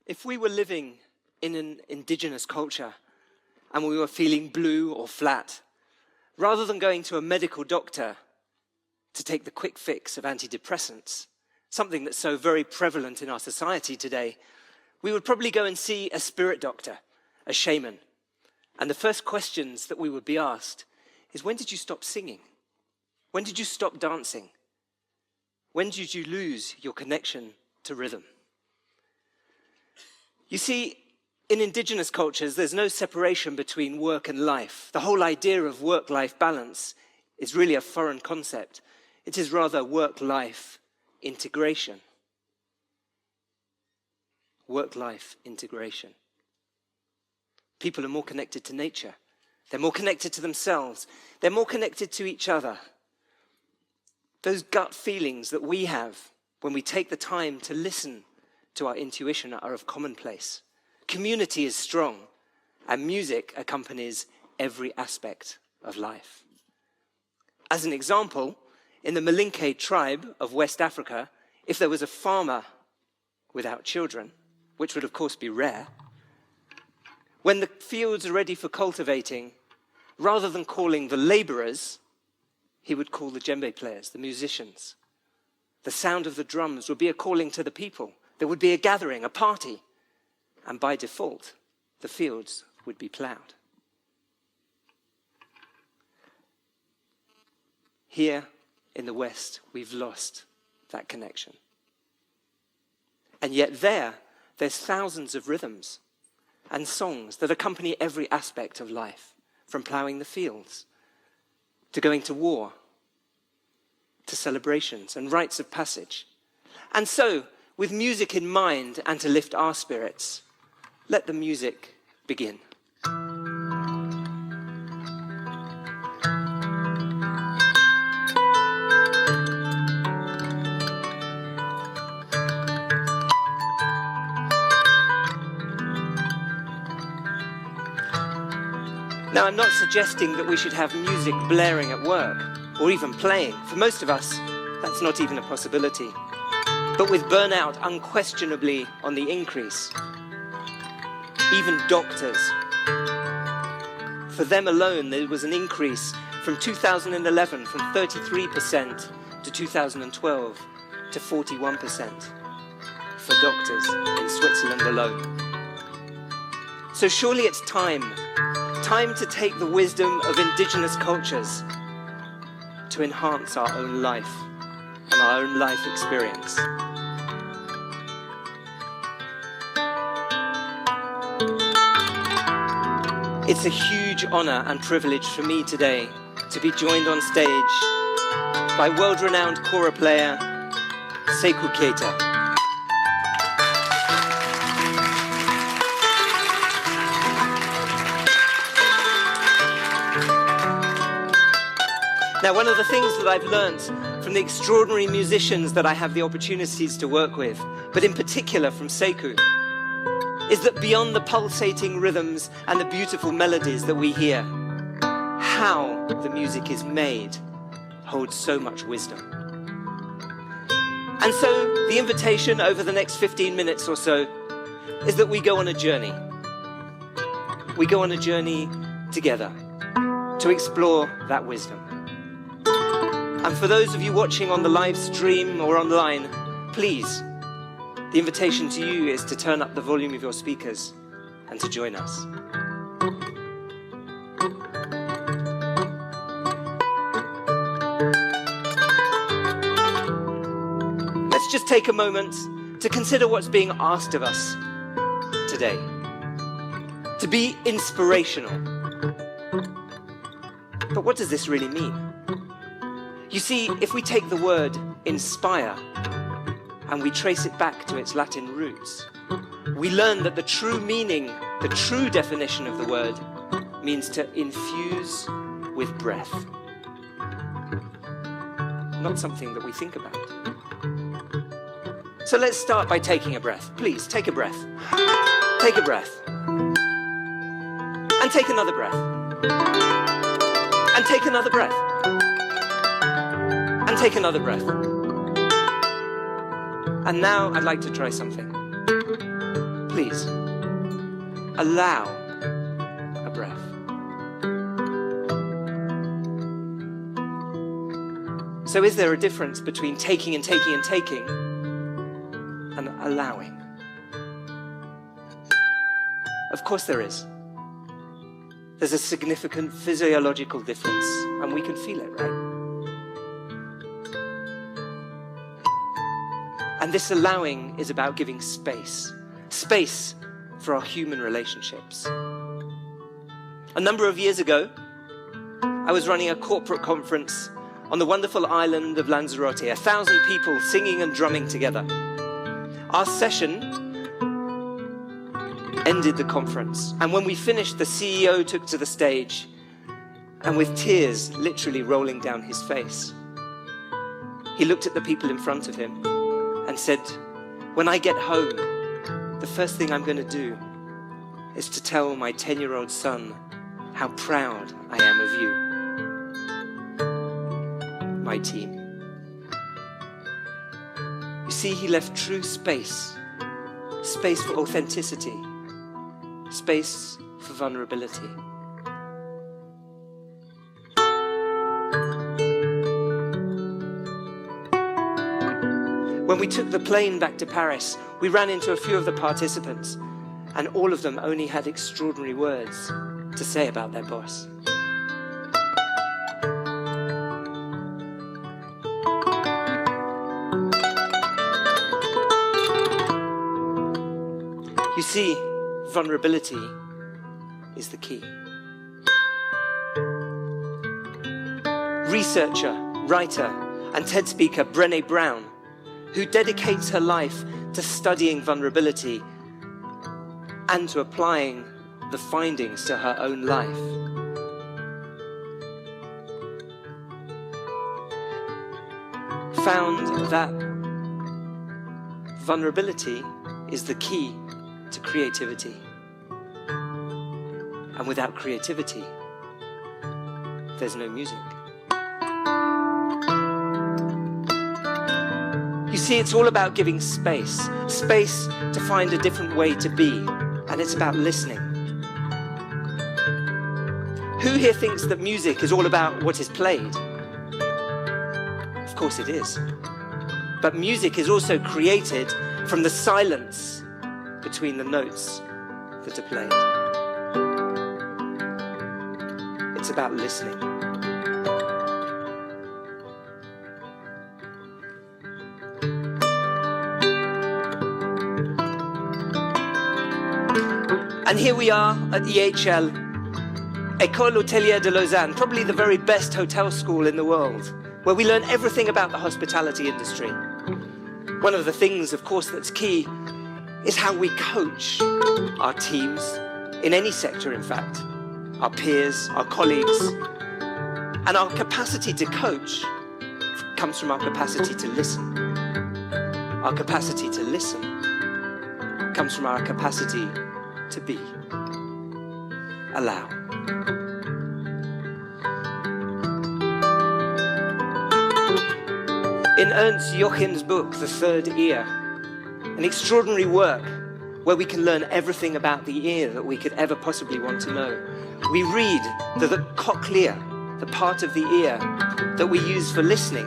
If we were living in an indigenous culture and we were feeling blue or flat, rather than going to a medical doctor to take the quick fix of antidepressants, something that's so very prevalent in our society today, we would probably go and see a spirit doctor, a shaman. And the first questions that we would be asked is, when did you stop singing? When did you stop dancing? When did you lose your connection to rhythm? You see, in indigenous cultures, there's no separation between work and life. The whole idea of work-life balance is really a foreign concept. It is rather work-life integration. Work-life integration. People are more connected to nature. They're more connected to themselves. They're more connected to each other. Those gut feelings that we have when we take the time to listen to our intuition are of commonplace. Community is strong, and music accompanies every aspect of life. As an example, in the Malinke tribe of West Africa, if there was a farmer without children, which would of course be rare, when the fields are ready for cultivating, rather than calling the laborers, he would call the djembe players, the musicians. The sound of the drums would be a calling to the people. There would be a gathering, a party, and by default, the fields would be ploughed. Here in the West, we've lost that connection. And yet there's thousands of rhythms and songs that accompany every aspect of life, from ploughing the fields, to going to war, to celebrations and rites of passage. And so, with music in mind and to lift our spirits, let the music begin. Now, I'm not suggesting that we should have music blaring at work or even playing. For most of us, that's not even a possibility. But with burnout unquestionably on the increase, even doctors, for them alone, there was an increase from 2011 from 33% to 2012 to 41% for doctors in Switzerland alone. So surely it's time to take the wisdom of indigenous cultures to enhance our own life and our own life experience. It's a huge honor and privilege for me today to be joined on stage by world-renowned Kora player Seckou Keita. Now, one of the things that I've learned from the extraordinary musicians that I have the opportunities to work with, but in particular from Seckou, is that beyond the pulsating rhythms and the beautiful melodies that we hear, how the music is made holds so much wisdom. And so the invitation over the next 15 minutes or so is that we go on a journey. We go on a journey together to explore that wisdom. And for those of you watching on the live stream or online, please, the invitation to you is to turn up the volume of your speakers and to join us. Let's just take a moment to consider what's being asked of us today. To be inspirational. But what does this really mean? You see, if we take the word inspire and we trace it back to its Latin roots, we learn that the true meaning, the true definition of the word, means to infuse with breath. Not something that we think about. So let's start by taking a breath. Please, take a breath. Take a breath. And take another breath. And take another breath. And take another breath. And now I'd like to try something. please, allow a breath. So is there a difference between taking and taking and taking and allowing? Of course there is. There's a significant physiological difference, and we can feel it, right? And this allowing is about giving space. Space for our human relationships. A number of years ago, I was running a corporate conference on the wonderful island of Lanzarote, 1,000 people singing and drumming together. Our session ended the conference, and when we finished, the CEO took to the stage, and with tears literally rolling down his face, he looked at the people in front of him and said, "When I get home, the first thing I'm going to do is to tell my 10-year-old son how proud I am of you, my team." You see, he left true space. Space for authenticity. Space for vulnerability. When we took the plane back to Paris, we ran into a few of the participants, and all of them only had extraordinary words to say about their boss. You see, vulnerability is the key. Researcher, writer, and TED speaker Brené Brown, who dedicates her life to studying vulnerability and to applying the findings to her own life, found that vulnerability is the key to creativity. And without creativity, there's no music. You see, it's all about giving space. Space to find a different way to be. And it's about listening. Who here thinks that music is all about what is played? Of course it is. But music is also created from the silence between the notes that are played. It's about listening. And here we are at EHL, École Hotelière de Lausanne, probably the very best hotel school in the world, where we learn everything about the hospitality industry. One of the things, of course, that's key is how we coach our teams, in any sector, in fact, our peers, our colleagues. And our capacity to coach comes from our capacity to listen. Our capacity to listen comes from our capacity to be. Allow. In Ernst Jochim's book, The Third Ear, an extraordinary work where we can learn everything about the ear that we could ever possibly want to know, we read that the cochlea, the part of the ear that we use for listening,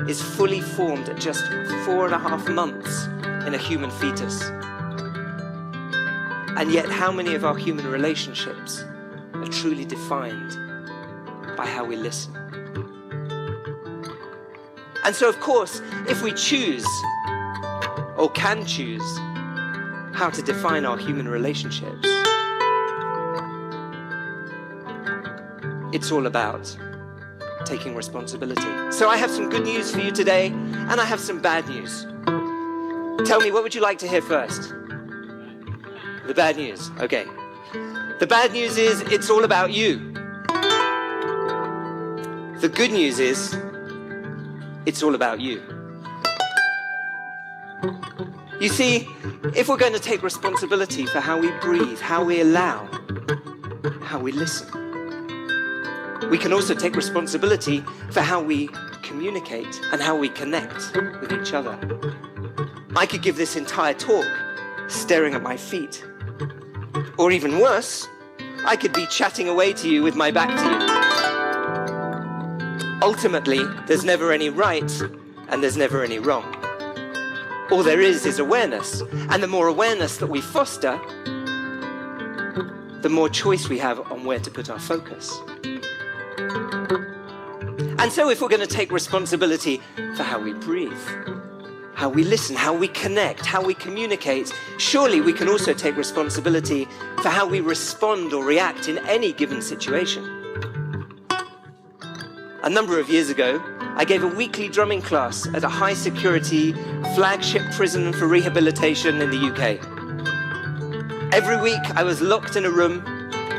is fully formed at just 4.5 months in a human fetus. And yet, how many of our human relationships are truly defined by how we listen? And so, of course, if we choose, or can choose, how to define our human relationships, it's all about taking responsibility. So I have some good news for you today, and I have some bad news. Tell me, what would you like to hear first? The bad news, okay. The bad news is, it's all about you. The good news is, it's all about you. You see, if we're going to take responsibility for how we breathe, how we allow, how we listen, we can also take responsibility for how we communicate and how we connect with each other. I could give this entire talk staring at my feet. Or even worse, I could be chatting away to you with my back to you. Ultimately, there's never any right and there's never any wrong. All there is awareness. And the more awareness that we foster, the more choice we have on where to put our focus. And so if we're going to take responsibility for how we breathe, how we listen, how we connect, how we communicate, surely we can also take responsibility for how we respond or react in any given situation. A number of years ago, I gave a weekly drumming class at a high-security flagship prison for rehabilitation in the UK. Every week, I was locked in a room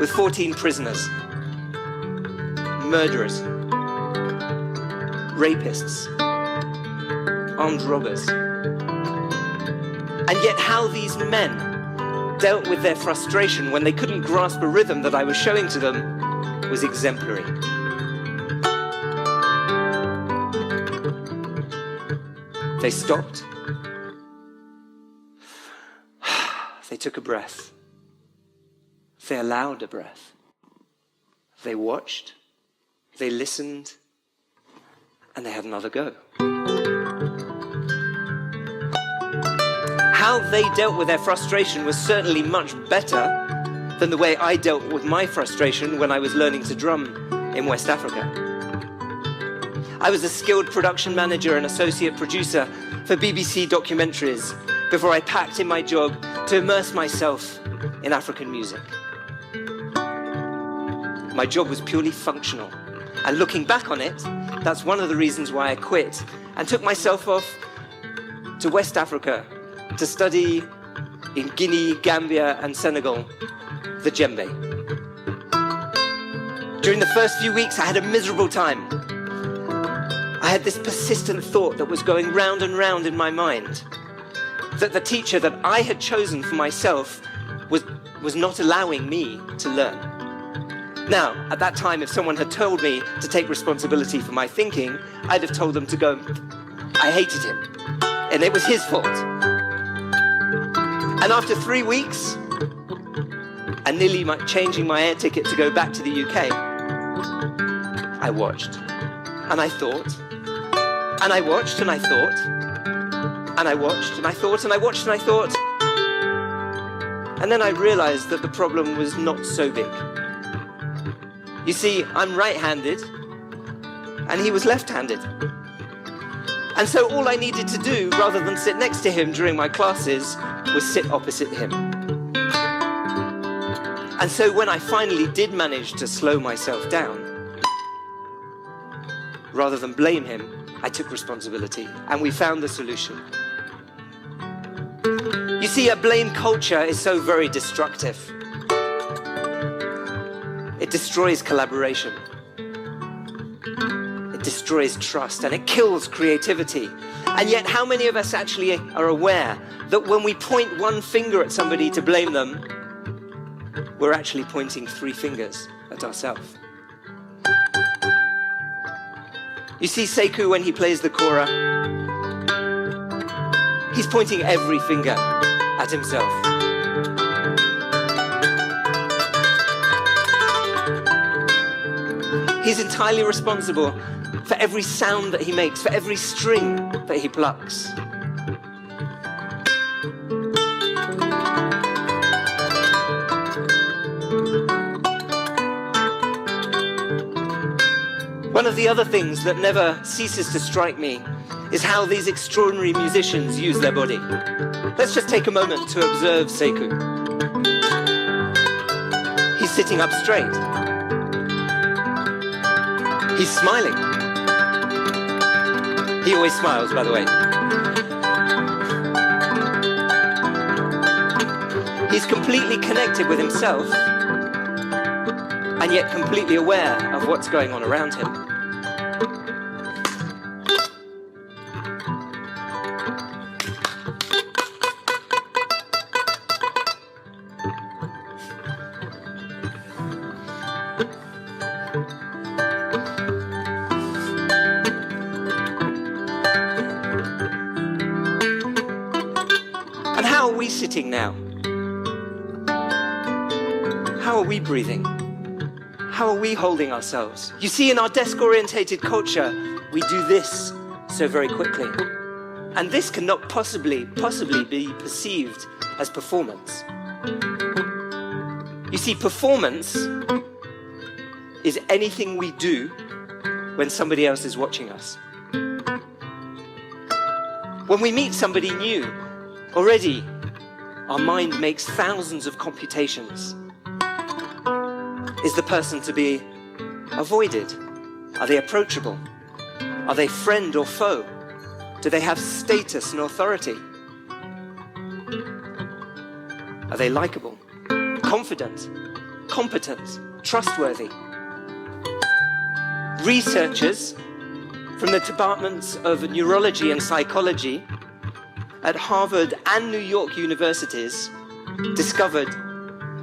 with 14 prisoners, murderers, rapists, armed robbers. And yet how these men dealt with their frustration when they couldn't grasp a rhythm that I was showing to them was exemplary. They stopped. They took a breath. They allowed a breath. They watched. They listened. And they had another go. How they dealt with their frustration was certainly much better than the way I dealt with my frustration when I was learning to drum in West Africa. I was a skilled production manager and associate producer for BBC documentaries before I packed in my job to immerse myself in African music. My job was purely functional, and looking back on it, that's one of the reasons why I quit and took myself off to West Africa to study in Guinea, Gambia, and Senegal, the djembe. During the first few weeks, I had a miserable time. I had this persistent thought that was going round and round in my mind, that the teacher that I had chosen for myself was not allowing me to learn. Now, at that time, if someone had told me to take responsibility for my thinking, I'd have told them to go. I hated him, and it was his fault. And after 3 weeks, and nearly changing my air ticket to go back to the UK, I watched, and I thought, and I watched, and I thought, and I watched, and I thought, and I watched, and I thought, and then I realized that the problem was not so big. You see, I'm right-handed, and he was left-handed. And so all I needed to do, rather than sit next to him during my classes, was sit opposite him. And so when I finally did manage to slow myself down, rather than blame him, I took responsibility, and we found the solution. You see, a blame culture is so very destructive. It destroys collaboration. It destroys trust, and it kills creativity. And yet, how many of us actually are aware that when we point one finger at somebody to blame them, we're actually pointing 3 fingers at ourselves? You see Seckou when he plays the Kora, he's pointing every finger at himself. He's entirely responsible for every sound that he makes, for every string that he plucks. One of the other things that never ceases to strike me is how these extraordinary musicians use their body. Let's just take a moment to observe Seckou. He's sitting up straight. He's smiling. He always smiles, by the way. He's completely connected with himself, and yet completely aware of what's going on around him. How are we sitting now? How are we breathing? How are we holding ourselves? You see, in our desk-orientated culture, we do this so very quickly. And this cannot possibly be perceived as performance. You see, performance is anything we do when somebody else is watching us. When we meet somebody new, already our mind makes thousands of computations. Is the person to be avoided? Are they approachable? Are they friend or foe? Do they have status and authority? Are they likable, confident, competent, trustworthy? Researchers from the departments of neurology and psychology at Harvard and New York universities discovered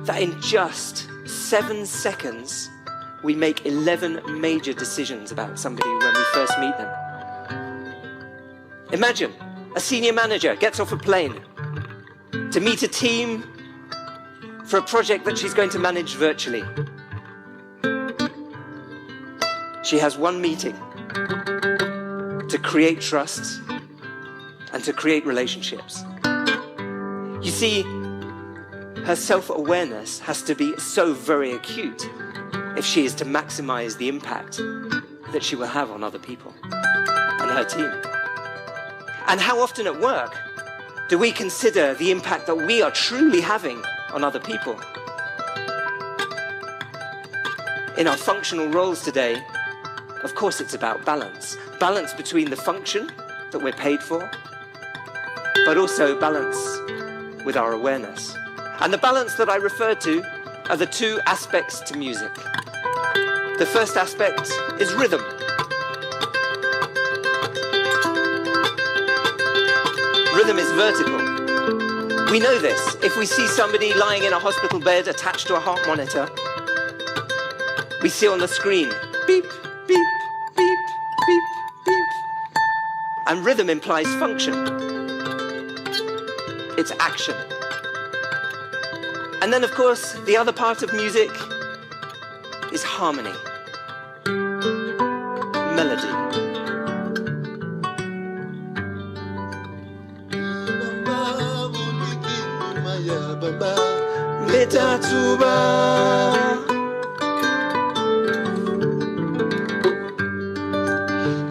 that in just 7 seconds, we make 11 major decisions about somebody when we first meet them. Imagine a senior manager gets off a plane to meet a team for a project that she's going to manage virtually. She has one meeting to create trust and to create relationships. You see, her self-awareness has to be so very acute if she is to maximize the impact that she will have on other people and her team. And how often at work do we consider the impact that we are truly having on other people? In our functional roles today, of course it's about balance. Balance between the function that we're paid for, but also balance with our awareness. And the balance that I refer to are the two aspects to music. The first aspect is rhythm. Rhythm is vertical. We know this. If we see somebody lying in a hospital bed attached to a heart monitor, we see on the screen, beep, beep, beep, beep, beep. And rhythm implies function. It's action. And then, of course, the other part of music is harmony, melody. Metatuba,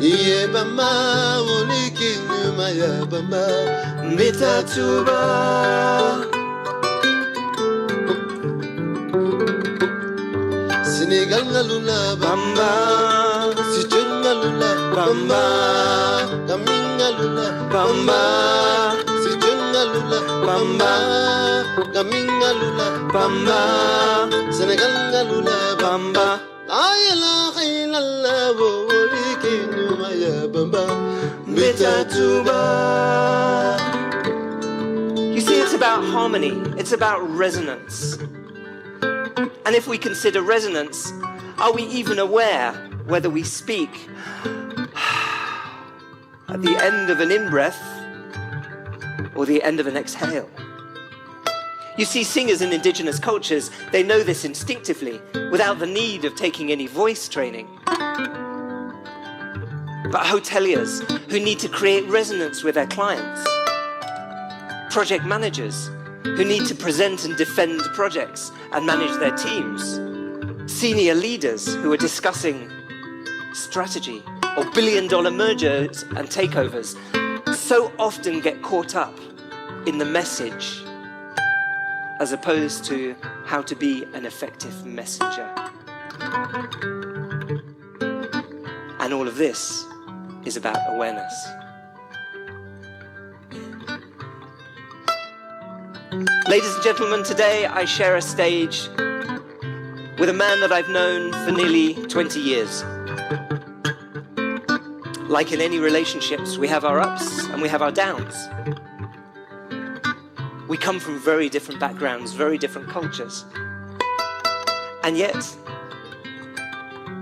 iye bamba uliki nyuma ya bamba. Metatuba. Senegal ngalula bamba, Sijun ngalula bamba, Kamin ngalula bamba, Sijun ngalula bamba, Kamin ngalula bamba, Senegal ngalula bamba. Ayala khailalla woliki nyuma ya bamba, Betatuba. You see, it's about harmony. It's about resonance. And if we consider resonance, are we even aware whether we speak at the end of an in-breath or the end of an exhale? You see, singers in indigenous cultures, they know this instinctively without the need of taking any voice training. But hoteliers who need to create resonance with their clients, project managers who need to present and defend projects and manage their teams, senior leaders who are discussing strategy or billion-dollar mergers and takeovers, so often get caught up in the message as opposed to how to be an effective messenger. And all of this is about awareness. Ladies and gentlemen, today I share a stage with a man that I've known for nearly 20 years. Like in any relationships, we have our ups and we have our downs. We come from very different backgrounds, very different cultures. And yet,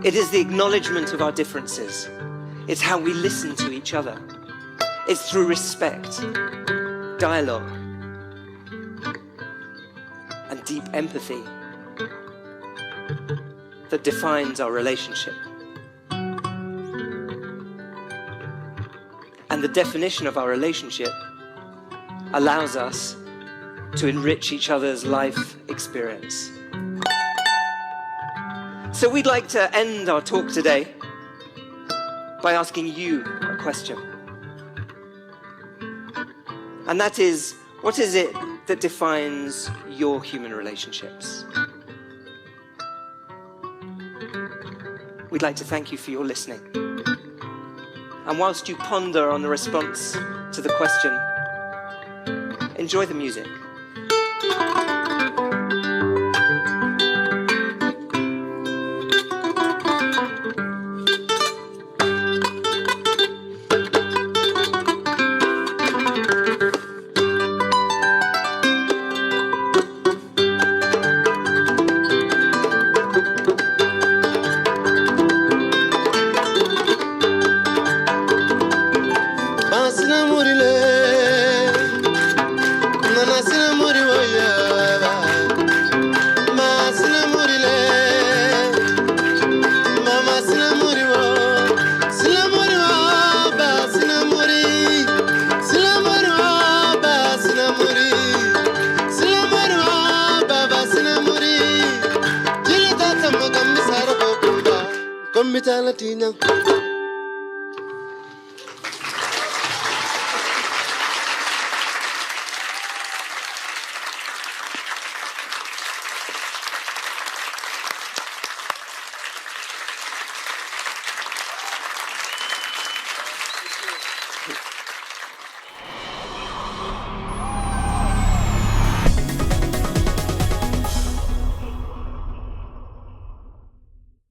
it is the acknowledgement of our differences. It's how we listen to each other. It's through respect, dialogue, deep empathy that defines our relationship. And the definition of our relationship allows us to enrich each other's life experience. So we'd like to end our talk today by asking you a question. And that is, what is it that defines your human relationships? We'd like to thank you for your listening. And whilst you ponder on the response to the question, enjoy the music. Latina.